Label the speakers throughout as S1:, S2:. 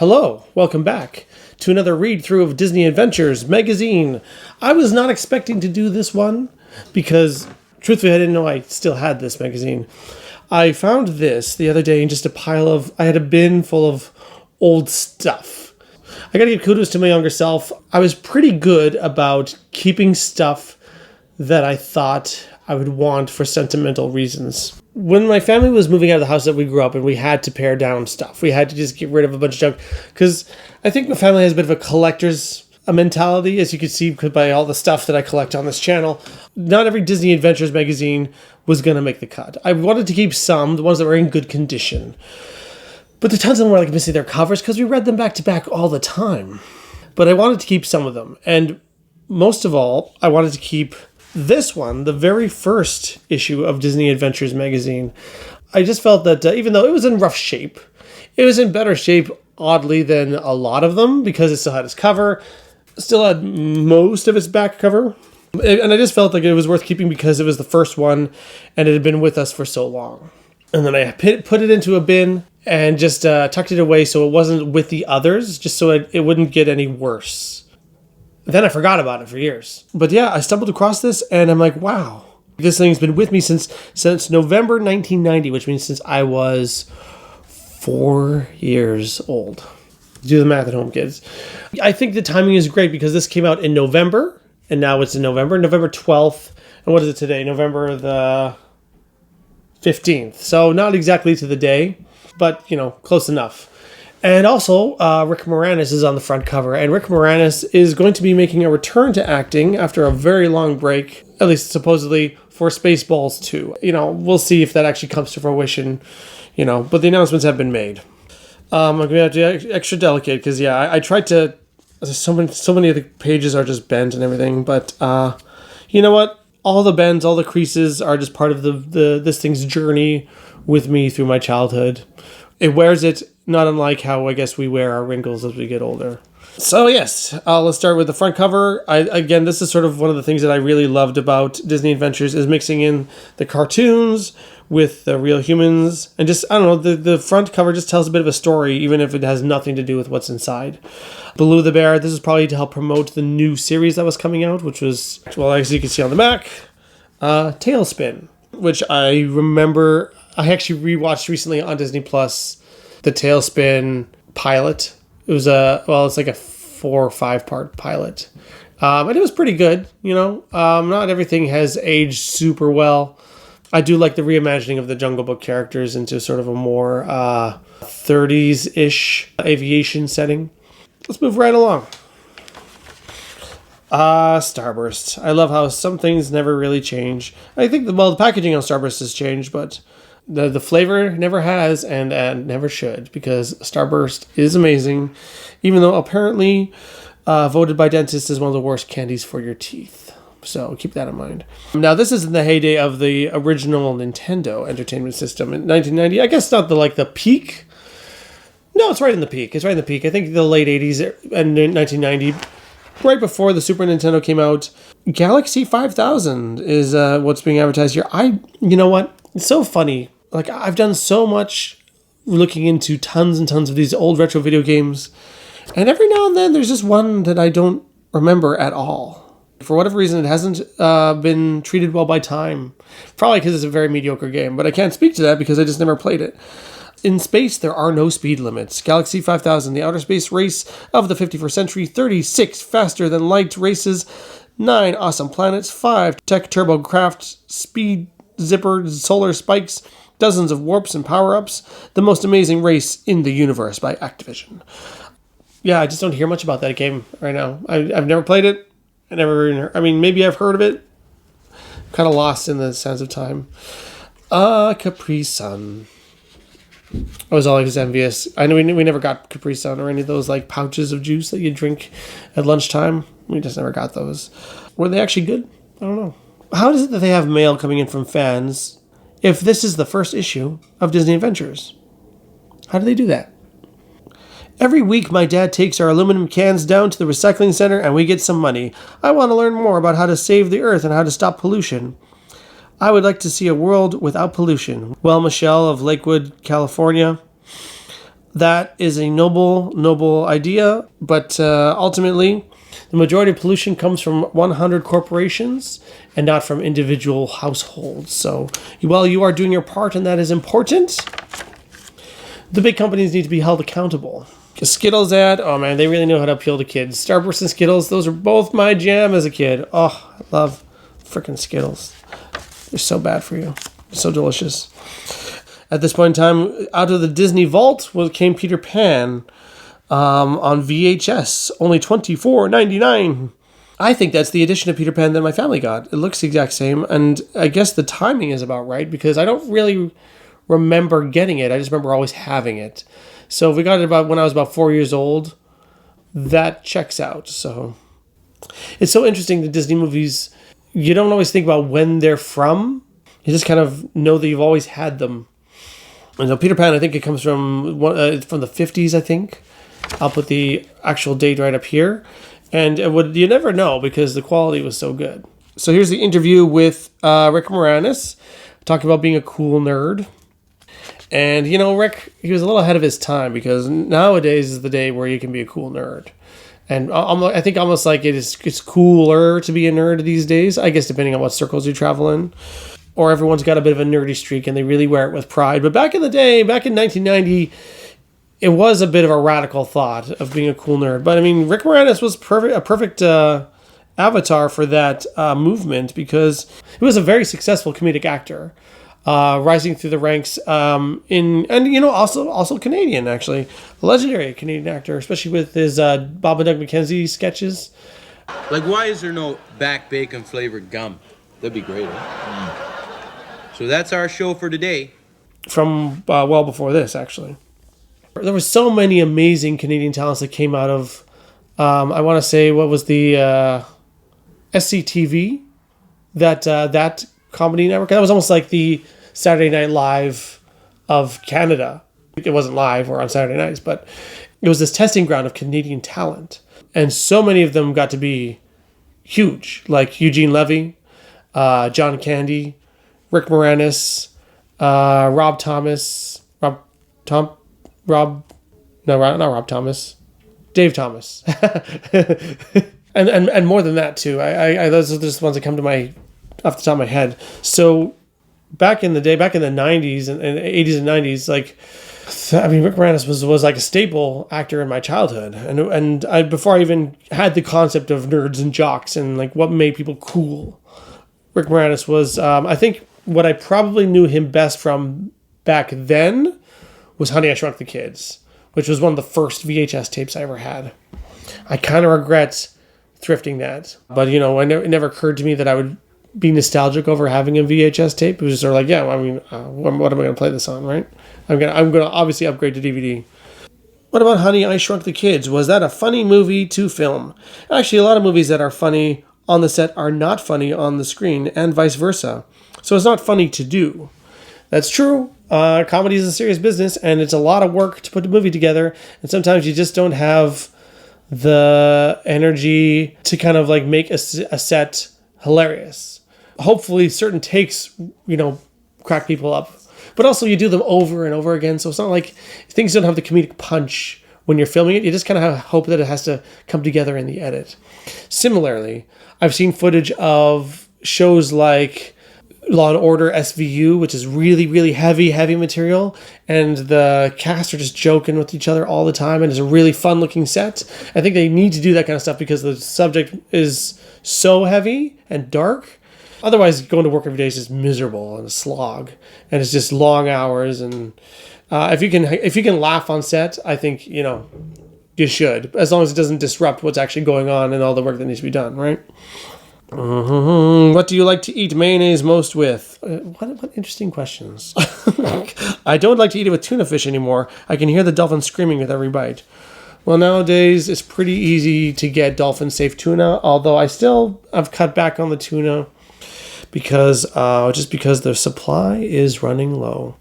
S1: Hello, welcome back to another read-through of Disney Adventures magazine. I was not expecting to do this one because, truthfully, I didn't know I still had this magazine. I found this the other day in just I had a bin full of old stuff. I gotta give kudos to my younger self. I was pretty good about keeping stuff that I thought I would want for sentimental reasons. When my family was moving out of the house that we grew up in, we had to pare down stuff. We had to just get rid of a bunch of junk. Because I think my family has a bit of a collector's mentality, as you can see by all the stuff that I collect on this channel. Not every Disney Adventures magazine was going to make the cut. I wanted to keep some, the ones that were in good condition. But the tons of them were missing their covers because we read them back to back all the time. But I wanted to keep some of them. And most of all, I wanted to keep this one, the very first issue of Disney Adventures magazine. I just felt that even though it was in rough shape, it was in better shape, oddly, than a lot of them because it still had its cover, still had most of its back cover. And I just felt like it was worth keeping because it was the first one and it had been with us for so long. And then I put it into a bin and just tucked it away so it wasn't with the others, just so it wouldn't get any worse. Then I forgot about it for years. But yeah, I stumbled across this and I'm like, wow. This thing's been with me since November 1990, which means since I was 4 years old. Do the math at home, kids. I think the timing is great because this came out in November, and now it's in November 12th. And what is it today? November the 15th. So not exactly to the day, but, close enough. And also, Rick Moranis is on the front cover, and Rick Moranis is going to be making a return to acting after a very long break, at least supposedly, for Spaceballs 2. We'll see if that actually comes to fruition, but the announcements have been made. I'm going to have to be extra delicate, because, I tried to, so many of the pages are just bent and everything, but, you know what? All the bends, all the creases are just part of this thing's journey with me through my childhood. It wears it, not unlike how I guess we wear our wrinkles as we get older. So yes, let's start with the front cover. Again, this is sort of one of the things that I really loved about Disney Adventures is mixing in the cartoons with the real humans. And just, the front cover just tells a bit of a story, even if it has nothing to do with what's inside. Baloo the Bear, this is probably to help promote the new series that was coming out, which was, as you can see on the back, Tailspin, which I remember I actually rewatched recently on Disney Plus, the Tailspin pilot. It was it's like a 4 or 5 part pilot. And it was pretty good, Not everything has aged super well. I do like the reimagining of the Jungle Book characters into sort of a more 30s-ish aviation setting. Let's move right along. Starburst. I love how some things never really change. I think the packaging on Starburst has changed, but the flavor never has and never should, because Starburst is amazing, even though apparently voted by dentists as one of the worst candies for your teeth. So keep that in mind. Now, this is in the heyday of the original Nintendo Entertainment System in 1990. I guess not the peak. No, it's right in the peak. I think the late 80s and 1990. Right before the Super Nintendo came out, Galaxy 5000 is what's being advertised here. You know what? It's so funny. I've done so much looking into tons and tons of these old retro video games, and every now and then there's just one that I don't remember at all. For whatever reason, it hasn't been treated well by time. Probably because it's a very mediocre game, but I can't speak to that because I just never played it. In space, there are no speed limits. Galaxy 5000, the outer space race of the 51st century, 36 faster-than-light races, 9 awesome planets, 5 tech turbo craft, speed zipper, solar spikes, dozens of warps and power-ups, the most amazing race in the universe by Activision. Yeah, I just don't hear much about that game right now. I've never played it. Maybe I've heard of it. Kind of lost in the sands of time. Capri Sun. I was always envious. I know we never got Capri Sun or any of those pouches of juice that you drink at lunchtime. We just never got those. Were they actually good? I don't know. How is it that they have mail coming in from fans if this is the first issue of Disney Adventures? How do they do that? Every week, my dad takes our aluminum cans down to the recycling center and we get some money. I want to learn more about how to save the earth and how to stop pollution. I would like to see a world without pollution. Well, Michelle of Lakewood, California. that is a noble idea, but ultimately, the majority of pollution comes from 100 corporations and not from individual households. So, while you are doing your part and that is important, the big companies need to be held accountable. The Skittles ad, oh man, they really know how to appeal to kids. Starburst and Skittles, those are both my jam as a kid. Oh, I love freaking Skittles. They're so bad for you. They're so delicious. At this point in time, out of the Disney vault came Peter Pan on VHS, only $24.99. I think that's the edition of Peter Pan that my family got. It looks the exact same, and I guess the timing is about right because I don't really remember getting it. I just remember always having it. So if we got it about when I was about 4 years old, that checks out. So it's so interesting, the Disney movies, you don't always think about when they're from. You just kind of know that you've always had them. And so Peter Pan, I think it comes from the 50s, I think. I'll put the actual date right up here. And you never know because the quality was so good. So here's the interview with Rick Moranis, talking about being a cool nerd. And, Rick, he was a little ahead of his time because nowadays is the day where you can be a cool nerd. And I think almost like it's cooler to be a nerd these days, I guess, depending on what circles you travel in. Or everyone's got a bit of a nerdy streak and they really wear it with pride. But back in the day, back in 1990, it was a bit of a radical thought of being a cool nerd. But, I mean, Rick Moranis was a perfect avatar for that movement because he was a very successful comedic actor. Rising through the ranks also Canadian, actually. A legendary Canadian actor, especially with his Bob and Doug McKenzie sketches.
S2: Like, why is there no back bacon flavored gum? That'd be great, huh? So that's our show for today.
S1: From well before this, actually. There were so many amazing Canadian talents that came out of, I want to say, what was the SCTV? That comedy network. That was almost like the Saturday Night Live of Canada. It wasn't live or on Saturday nights, but it was this testing ground of Canadian talent. And so many of them got to be huge, like Eugene Levy, John Candy, Rick Moranis, Rob Thomas, Dave Thomas. and more than that too. I those are just the ones that come to my off the top of my head. So back in the day, back in the 90s and 80s and 90s, Rick Moranis was like a staple actor in my childhood. And before I even had the concept of nerds and jocks and like what made people cool, Rick Moranis was, I think what I probably knew him best from back then was Honey, I Shrunk the Kids, which was one of the first VHS tapes I ever had. I kind of regret thrifting that, but it never occurred to me that I would be nostalgic over having a VHS tape. It was just sort of like, what am I going to play this on, right? I'm gonna obviously upgrade to DVD. What about Honey, I Shrunk the Kids? Was that a funny movie to film? Actually, a lot of movies that are funny on the set are not funny on the screen, and vice versa. So it's not funny to do. That's true. Comedy is a serious business, and it's a lot of work to put a movie together, and sometimes you just don't have the energy to kind of like make a set hilarious. Hopefully certain takes, crack people up. But also you do them over and over again, so it's not like things don't have the comedic punch when you're filming it. You just kind of hope that it has to come together in the edit. Similarly, I've seen footage of shows like Law and Order SVU, which is really, really heavy material, and the cast are just joking with each other all the time, and it's a really fun-looking set. I think they need to do that kind of stuff because the subject is so heavy and dark. Otherwise, going to work every day is just miserable and a slog, and it's just long hours. And if you can laugh on set, I think you should, as long as it doesn't disrupt what's actually going on and all the work that needs to be done, right? What do you like to eat mayonnaise most with? What interesting questions. I don't like to eat it with tuna fish anymore. I can hear the dolphin screaming with every bite. Well, nowadays it's pretty easy to get dolphin-safe tuna, although I've cut back on the tuna because the supply is running low.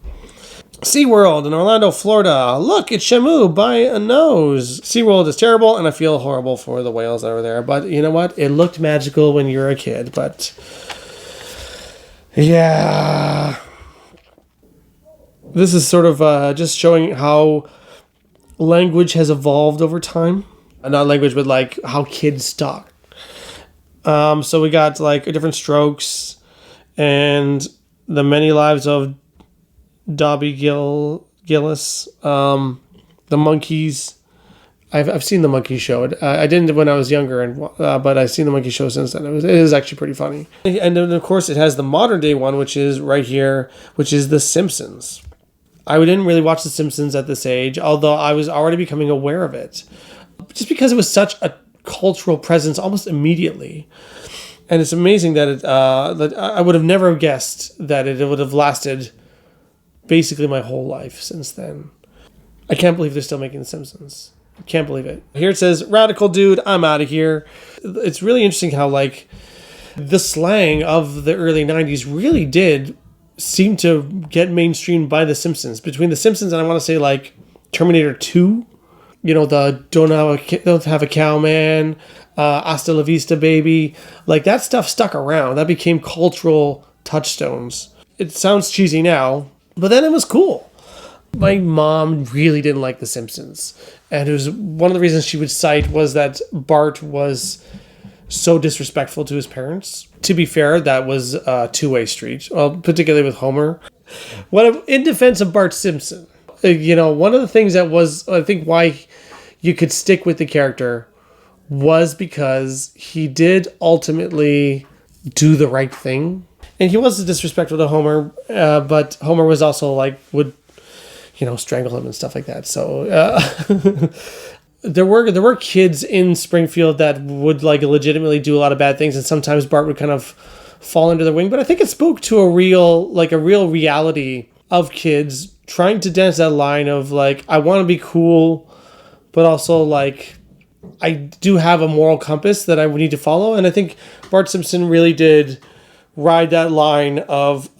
S1: SeaWorld in Orlando, Florida. Look, it's Shamu by a nose. SeaWorld is terrible, and I feel horrible for the whales that are there. But you know what? It looked magical when you were a kid. But yeah, this is sort of just showing how language has evolved over time. Not language, but like how kids talk. So we got like different strokes and the many lives of Dobby Gillis, the monkeys. I've seen the Monkey Show. I didn't when I was younger, but I've seen the Monkey Show since then. It is actually pretty funny. And then of course it has the modern day one, which is right here, which is The Simpsons. I didn't really watch The Simpsons at this age, although I was already becoming aware of it, just because it was such a cultural presence almost immediately. And it's amazing that that I would have never guessed that it would have lasted basically my whole life since then. I can't believe they're still making The Simpsons. Can't believe it. Here it says, "Radical dude, I'm out of here." It's really interesting how like the slang of the early 90s really did seem to get mainstreamed by The Simpsons. Between The Simpsons and I want to say like Terminator 2, you know, the don't have a cow man, hasta la vista baby, like that stuff stuck around. That became cultural touchstones. It sounds cheesy now, but then it was cool. My mom really didn't like The Simpsons. And it was one of the reasons she would cite was that Bart was so disrespectful to his parents. To be fair, that was a two-way street, well, particularly with Homer. In defense of Bart Simpson, you know, one of the things that was, I think, why you could stick with the character was because he did ultimately do the right thing. And he was disrespectful to Homer, but Homer was also like, would, you know, strangle him and stuff like that. So there were kids in Springfield that would like legitimately do a lot of bad things, and sometimes Bart would kind of fall under the wing. But I think it spoke to a real reality of kids trying to dance that line of like, I want to be cool, but also like I do have a moral compass that I would need to follow. And I think Bart Simpson really did ride that line of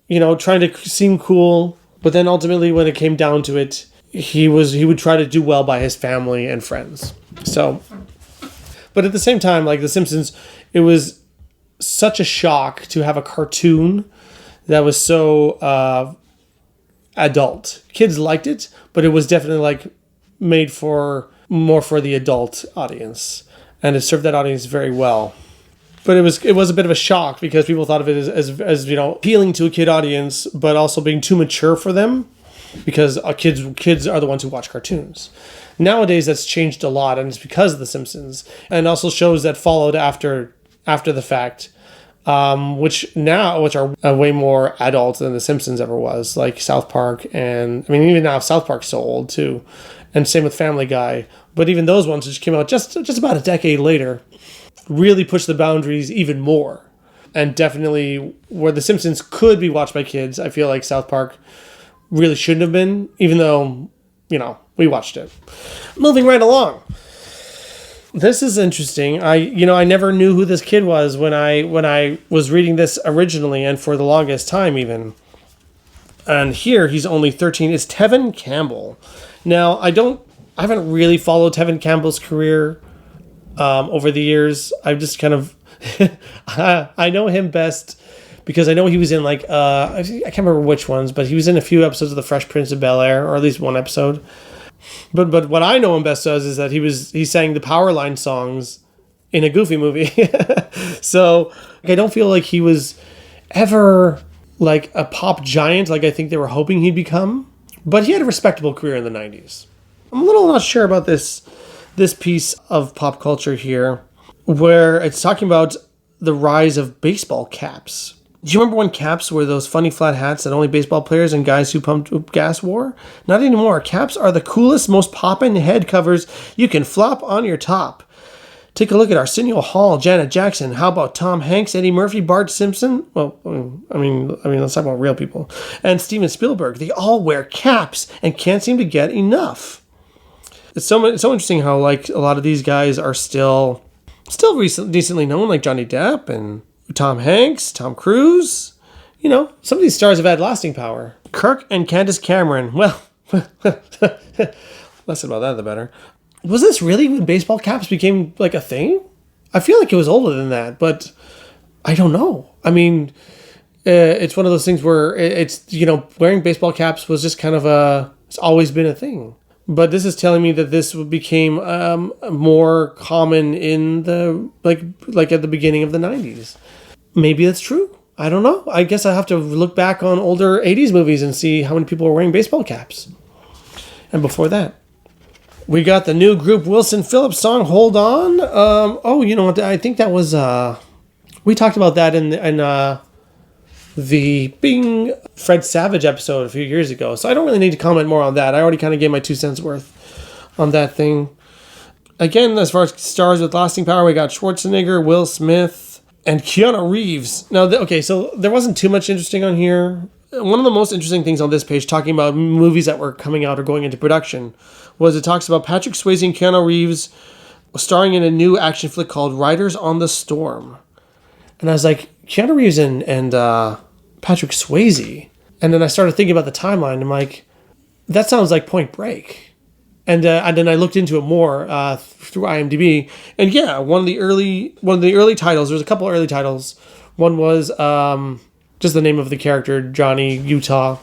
S1: you know, trying to seem cool. But then ultimately, when it came down to it, he would try to do well by his family and friends. So, but at the same time, like The Simpsons, it was such a shock to have a cartoon that was so adult. Kids liked it, but it was definitely like made more for the adult audience, and it served that audience very well. But it was a bit of a shock because people thought of it as you know, appealing to a kid audience, but also being too mature for them, because kids are the ones who watch cartoons. Nowadays, that's changed a lot, and it's because of The Simpsons, and also shows that followed after the fact, which are way more adult than The Simpsons ever was, like South Park, and I mean even now South Park's so old too, and same with Family Guy. But even those ones which came out just about a decade later really pushed the boundaries even more. And definitely where The Simpsons could be watched by kids, I feel like South Park really shouldn't have been, even though, you know, we watched it. Moving right along. This is interesting. I never knew who this kid was when I was reading this originally and for the longest time even. And here he's only 13. It's Tevin Campbell. Now, I haven't really followed Tevin Campbell's career over the years. I've just kind of I know him best because I know he was in like I can't remember which ones, but he was in a few episodes of The Fresh Prince of Bel-Air, or at least one episode. But what I know him best as is that he sang the Powerline songs in a Goofy movie. So I don't feel like he was ever like a pop giant like I think they were hoping he'd become. But he had a respectable career in the 90s. I'm a little not sure about this piece of pop culture here, where it's talking about the rise of baseball caps. Do you remember when caps were those funny flat hats that only baseball players and guys who pumped up gas wore? Not anymore. Caps are the coolest, most poppin' head covers you can flop on your top. Take a look at Arsenio Hall, Janet Jackson. How about Tom Hanks, Eddie Murphy, Bart Simpson? Well, I mean, let's talk about real people. And Steven Spielberg. They all wear caps and can't seem to get enough. It's so interesting how like a lot of these guys are still decently known, like Johnny Depp and Tom Hanks, Tom Cruise. You know, some of these stars have had lasting power. Kirk and Candace Cameron. Well, less about that, the better. Was this really when baseball caps became like a thing? I feel like it was older than that, but I don't know. I mean, it's one of those things where it's, you know, wearing baseball caps was just kind of it's always been a thing. But this is telling me that this became more common in the like at the beginning of the 90s. Maybe that's true. I don't know. I guess I have to look back on older 80s movies and see how many people were wearing baseball caps. And before that, we got the new group Wilson Phillips song, Hold On. Oh, you know what? I think that was... we talked about that in the Bing Fred Savage episode a few years ago. So I don't really need to comment more on that. I already kind of gave my 2 cents worth on that thing. Again, as far as stars with lasting power, we got Schwarzenegger, Will Smith, and Keanu Reeves. Now, okay, so there wasn't too much interesting on here. One of the most interesting things on this page, talking about movies that were coming out or going into production, was it talks about Patrick Swayze and Keanu Reeves starring in a new action flick called Riders on the Storm. And I was like, Keanu Reeves and Patrick Swayze. And then I started thinking about the timeline. I'm like, that sounds like Point Break. And then I looked into it more through IMDb. And yeah, one of the early titles. There's a couple of early titles. One was just the name of the character, Johnny Utah.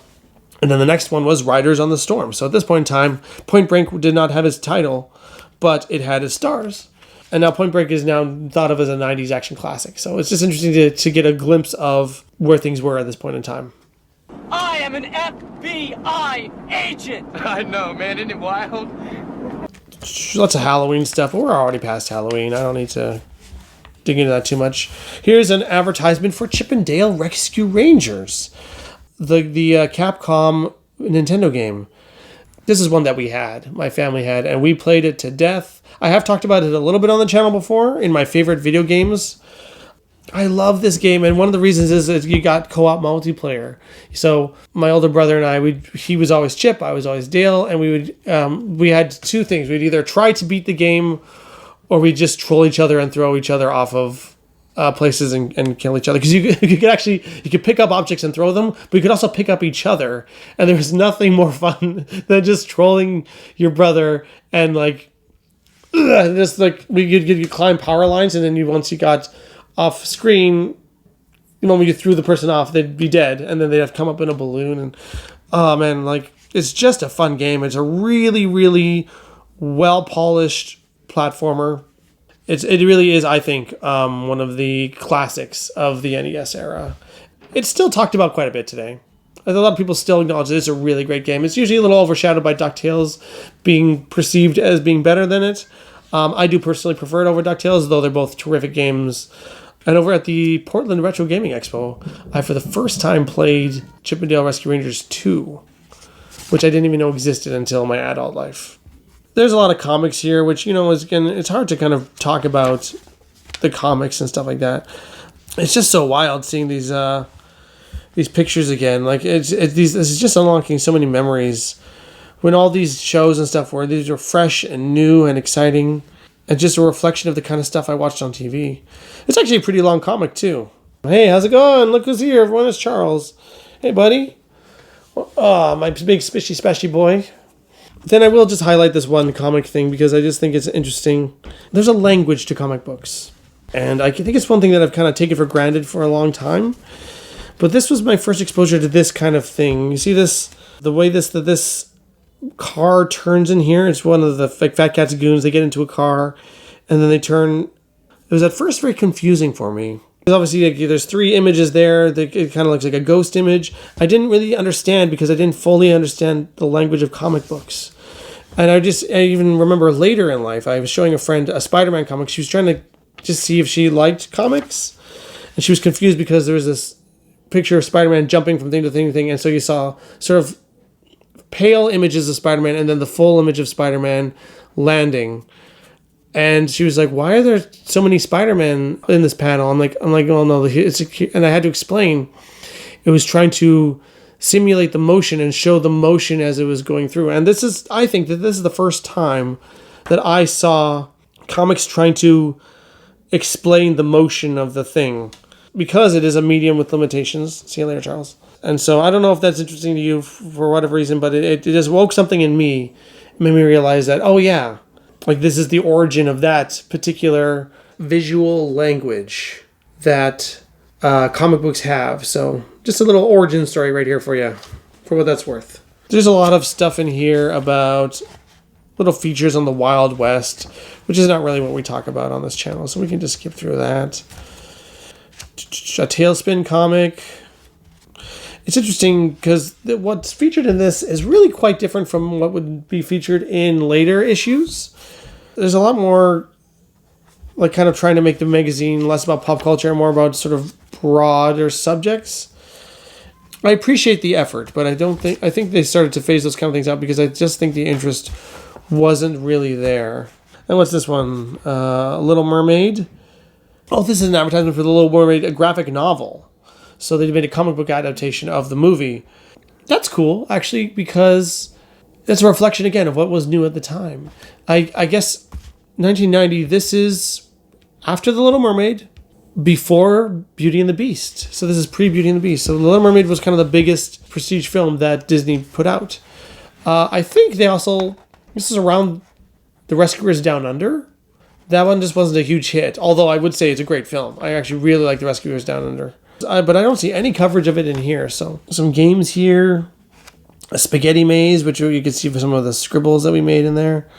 S1: And then the next one was Riders on the Storm. So at this point in time, Point Break did not have its title, but it had its stars. And now Point Break is now thought of as a 90s action classic. So it's just interesting to get a glimpse of where things were at this point in time.
S3: I am an FBI agent!
S2: I know, man. Isn't it wild?
S1: Lots of Halloween stuff. We're already past Halloween. I don't need to dig into that too much. Here's an advertisement for Chip and Dale Rescue Rangers, the Capcom Nintendo game. This is one that my family had, and we played it to death. I have talked about it a little bit on the channel before in my favorite video games. I love this game, and one of the reasons is that you got co-op multiplayer. So my older brother and I, he was always Chip, I was always Dale, and we had 2 things. We'd either try to beat the game, or we'd just troll each other and throw each other off of places and kill each other. Because you could pick up objects and throw them, but you could also pick up each other. And there was nothing more fun than just trolling your brother and you climb power lines, and then once you got off screen, when you threw the person off, they'd be dead, and then they'd have to come up in a balloon. And oh man, it's just a fun game. It's a really, really well polished platformer. It really is, I think, one of the classics of the NES era. It's still talked about quite a bit today. A lot of people still acknowledge that it's a really great game. It's usually a little overshadowed by DuckTales being perceived as being better than it. I do personally prefer it over DuckTales, though they're both terrific games. And over at the Portland Retro Gaming Expo, I for the first time played Chip and Dale Rescue Rangers 2, which I didn't even know existed until my adult life. There's a lot of comics here, which, it's hard to kind of talk about the comics and stuff like that. It's just so wild seeing these pictures again. This is just unlocking so many memories. When all these shows and stuff these were fresh and new and exciting, and just a reflection of the kind of stuff I watched on TV. It's actually a pretty long comic, too. Hey, how's it going? Look who's here. Everyone, it's Charles. Hey, buddy. Oh, my big spishy spashy boy. Then I will just highlight this one comic thing because I just think it's interesting. There's a language to comic books. And I think it's one thing that I've kind of taken for granted for a long time. But this was my first exposure to this kind of thing. You see this? The way this car turns in here. It's one of the Fat Cat's goons. They get into a car and then they turn. It was at first very confusing for me. Because obviously there's 3 images there. It kind of looks like a ghost image. I didn't really understand because I didn't fully understand the language of comic books. And I even remember later in life, I was showing a friend a Spider-Man comic. She was trying to just see if she liked comics. And she was confused because there was this picture of Spider-Man jumping from thing to thing to thing. And so you saw sort of pale images of Spider-Man and then the full image of Spider-Man landing. And she was like, why are there so many Spider-Man in this panel? I'm like, oh no, and I had to explain. It was trying to simulate the motion and show the motion as it was going through. And I think that this is the first time that I saw comics trying to explain the motion of the thing, because it is a medium with limitations. See you later, Charles. And so I don't know if that's interesting to you for whatever reason, but it just woke something in me. It made me realize that, oh yeah, this is the origin of that particular visual language that comic books have. So just a little origin story right here for you, for what that's worth. There's a lot of stuff in here about little features on the Wild West, which is not really what we talk about on this channel, so we can just skip through that. A Tailspin comic. It's interesting because what's featured in this is really quite different from what would be featured in later issues. There's a lot more, like, kind of trying to make the magazine less about pop culture and more about sort of broader subjects. I appreciate the effort, but I think they started to phase those kind of things out because I just think the interest wasn't really there. And what's this one? Little Mermaid. Oh, this is an advertisement for The Little Mermaid, a graphic novel. So they made a comic book adaptation of the movie. That's cool, actually, because it's a reflection, again, of what was new at the time. I guess 1990, this is after The Little Mermaid, before Beauty and the Beast. So this is pre-Beauty and the Beast. So The Little Mermaid was kind of the biggest prestige film that Disney put out. I think they also, this is around The Rescuers Down Under. That one just wasn't a huge hit, although I would say it's a great film. I actually really like The Rescuers Down Under. But I don't see any coverage of it in here. So some games here. A spaghetti maze, which you can see for some of the scribbles that we made in there.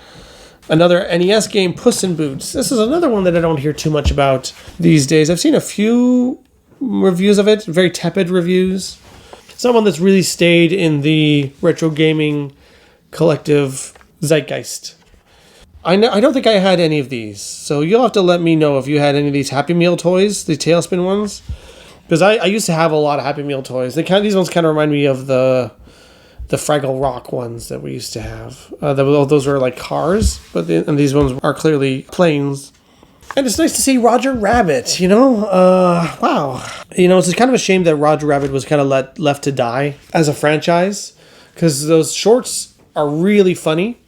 S1: Another NES game, Puss in Boots. This is another one that I don't hear too much about these days. I've seen a few reviews of it, very tepid reviews. Someone that's really stayed in the retro gaming collective zeitgeist. I don't think I had any of these. So you'll have to let me know if you had any of these Happy Meal toys, the Tailspin ones. Because I used to have a lot of Happy Meal toys. These ones kind of remind me of the Fraggle Rock ones that we used to have. Those were like cars, and these ones are clearly planes. And it's nice to see Roger Rabbit, you know? Wow. You know, it's kind of a shame that Roger Rabbit was kind of left to die as a franchise, because those shorts are really funny.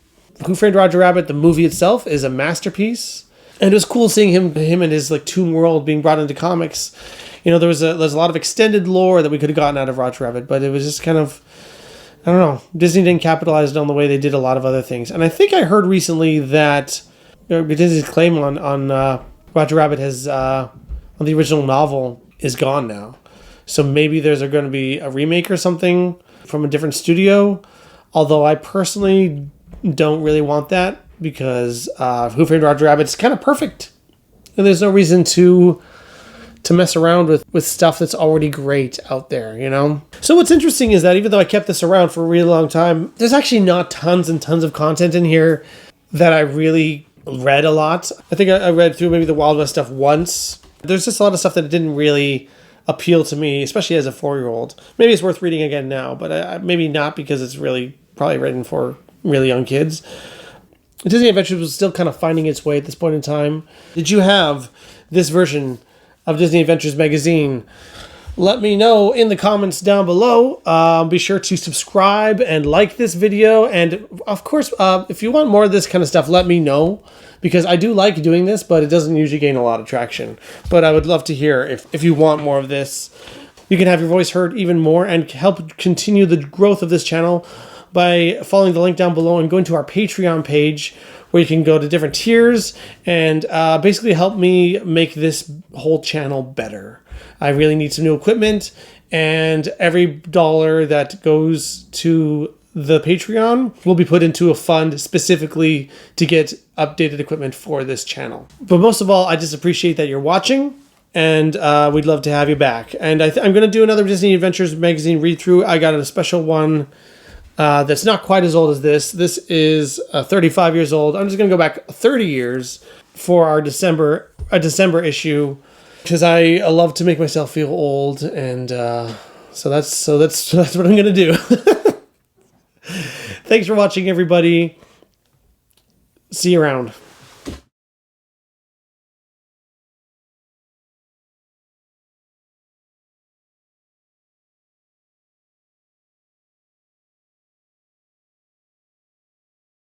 S1: Who Framed Roger Rabbit, the movie itself, is a masterpiece. And it was cool seeing him and his like Toon World being brought into comics. You know, there's a lot of extended lore that we could have gotten out of Roger Rabbit, but it was just kind of, I don't know, Disney didn't capitalize on the way they did a lot of other things. And I think I heard recently that Disney's claim on Roger Rabbit has, on the original novel, is gone now. So maybe there's going to be a remake or something from a different studio. Although I personally don't really want that because Who Framed Roger Rabbit is kind of perfect. And there's no reason to mess around with stuff that's already great out there, you know? So what's interesting is that even though I kept this around for a really long time, there's actually not tons and tons of content in here that I really read a lot. I think I read through maybe the Wild West stuff once. There's just a lot of stuff that didn't really appeal to me, especially as a 4-year-old. Maybe it's worth reading again now, but maybe not because it's really probably written for really young kids. Disney Adventures was still kind of finding its way at this point in time. Did you have this version of Disney Adventures magazine? Let me know in the comments down below. Be sure to subscribe and like this video. And of course, if you want more of this kind of stuff, let me know. Because I do like doing this, but it doesn't usually gain a lot of traction. But I would love to hear if you want more of this. You can have your voice heard even more and help continue the growth of this channel by following the link down below and going to our Patreon page, where you can go to different tiers and basically help me make this whole channel better. I really need some new equipment, and every dollar that goes to the Patreon will be put into a fund specifically to get updated equipment for this channel. But most of all, I just appreciate that you're watching, and we'd love to have you back. And I'm going to do another Disney Adventures magazine read-through. I got a special one that's not quite as old as this. This is 35 years old. I'm just going to go back 30 years for our December issue, because I love to make myself feel old, and so that's what I'm going to do. Thanks for watching, everybody. See you around.